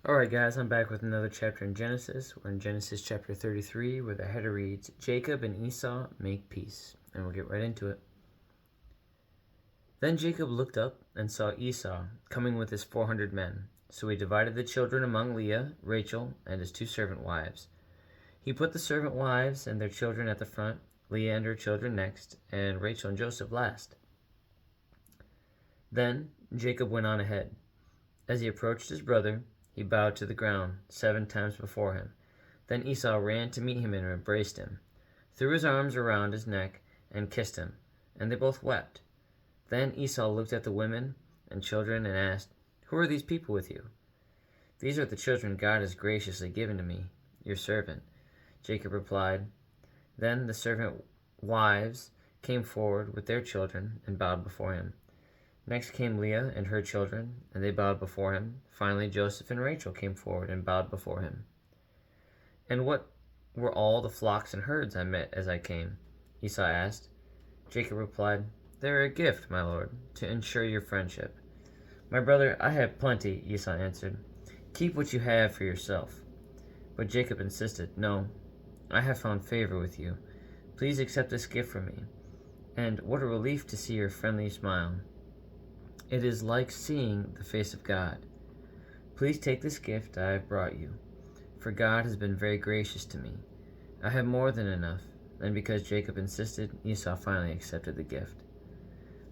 Alright guys, I'm back with another chapter in Genesis. We're in Genesis chapter 33 where the header reads, Jacob and Esau make peace. And we'll get right into it. Then Jacob looked up and saw Esau coming with his 400 men. So he divided the children among Leah, Rachel, and his 2 servant wives. He put the servant wives and their children at the front, Leah and her children next, and Rachel and Joseph last. Then Jacob went on ahead. As he approached his brother, he bowed to the ground 7 times before him. Then Esau ran to meet him and embraced him, threw his arms around his neck, and kissed him, and they both wept. Then Esau looked at the women and children and asked, "Who are these people with you?" "These are the children God has graciously given to me, your servant," Jacob replied. Then the servant wives came forward with their children and bowed before him. Next came Leah and her children, and they bowed before him. Finally, Joseph and Rachel came forward and bowed before him. "And what were all the flocks and herds I met as I came?" Esau asked. Jacob replied, "They are a gift, my lord, to ensure your friendship." "My brother, I have plenty," Esau answered. "Keep what you have for yourself." But Jacob insisted, "No, I have found favor with you. Please accept this gift from me. And what a relief to see your friendly smile. It is like seeing the face of God. Please take this gift I have brought you, for God has been very gracious to me. I have more than enough." And because Jacob insisted, Esau finally accepted the gift.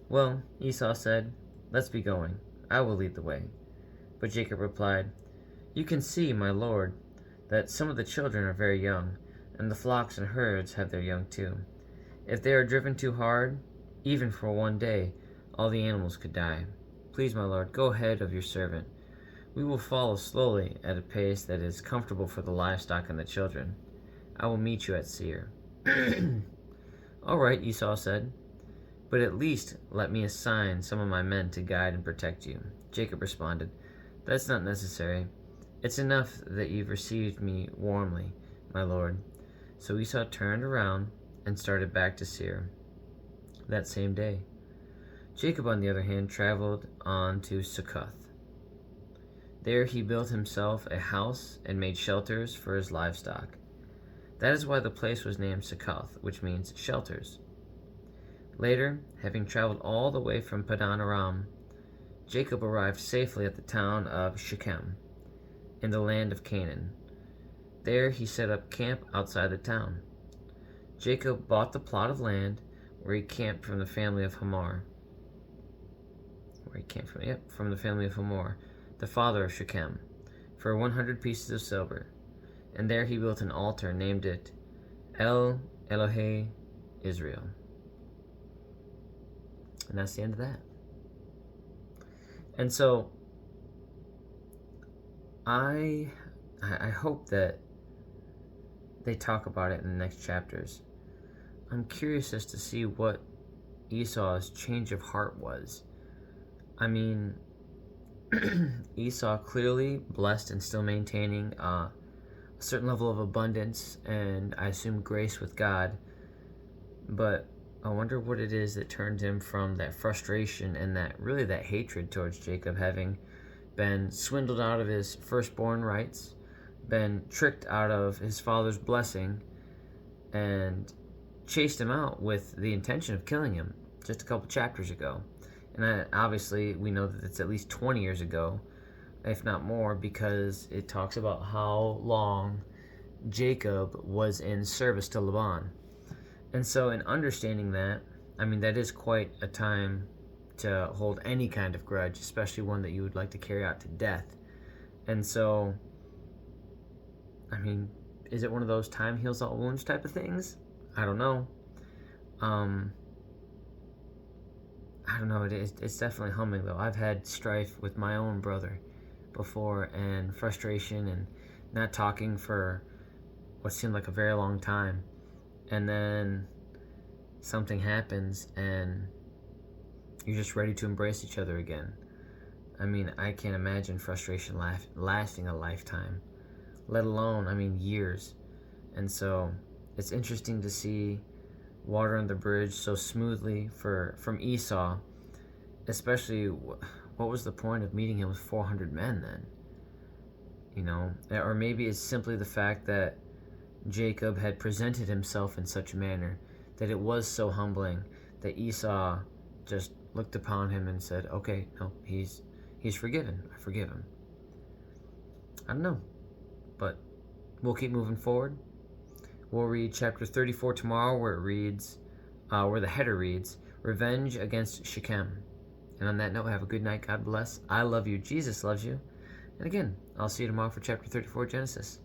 "Well," Esau said, "let's be going. I will lead the way." But Jacob replied, "You can see, my lord, that some of the children are very young, and the flocks and herds have their young too. If they are driven too hard, even for one day, all the animals could die. Please, my lord, go ahead of your servant. We will follow slowly at a pace that is comfortable for the livestock and the children. I will meet you at Seir." "All right," Esau said, "but at least let me assign some of my men to guide and protect you." Jacob responded, "That's not necessary. It's enough that you've received me warmly, my lord." So Esau turned around and started back to Seir that same day. Jacob, on the other hand, traveled on to Succoth. There he built himself a house and made shelters for his livestock. That is why the place was named Succoth, which means shelters. Later, having traveled all the way from Padan Aram, Jacob arrived safely at the town of Shechem, in the land of Canaan. There he set up camp outside the town. Jacob bought the plot of land where he camped from the family of Hamor. From the family of Hamor, the father of Shechem, for 100 pieces of silver. And there he built an altar, named it El Elohe Israel. And that's the end of that. And so I hope that they talk about it in the next chapters. I'm curious as to see what Esau's change of heart was. I mean, Esau clearly blessed and still maintaining a certain level of abundance and I assume grace with God. But I wonder what it is that turned him from that frustration and that hatred towards Jacob, having been swindled out of his firstborn rights, been tricked out of his father's blessing, and chased him out with the intention of killing him just a couple chapters ago. And obviously, we know that it's at least 20 years ago, if not more, because it talks about how long Jacob was in service to Laban. And so, in understanding that, I mean, that is quite a time to hold any kind of grudge, especially one that you would like to carry out to death. And so, I mean, is it one of those time heals all wounds type of things? I don't know. I don't know, it's definitely humbling though. I've had strife with my own brother before, and frustration and not talking for what seemed like a very long time. And then something happens and you're just ready to embrace each other again. I mean, I can't imagine frustration lasting a lifetime, let alone, I mean, years. And so it's interesting to see water on the bridge so smoothly from Esau, especially what was the point of meeting him with 400 men then? or maybe it's simply the fact that Jacob had presented himself in such a manner that it was so humbling that Esau just looked upon him and said, okay, no, he's forgiven. I forgive him. I don't know, but we'll keep moving forward. We'll read chapter 34 tomorrow, where it reads, where the header reads, Revenge against Shechem. And on that note, have a good night. God bless. I love you. Jesus loves you. And again, I'll see you tomorrow for chapter 34 Genesis.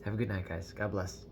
Have a good night, guys. God bless.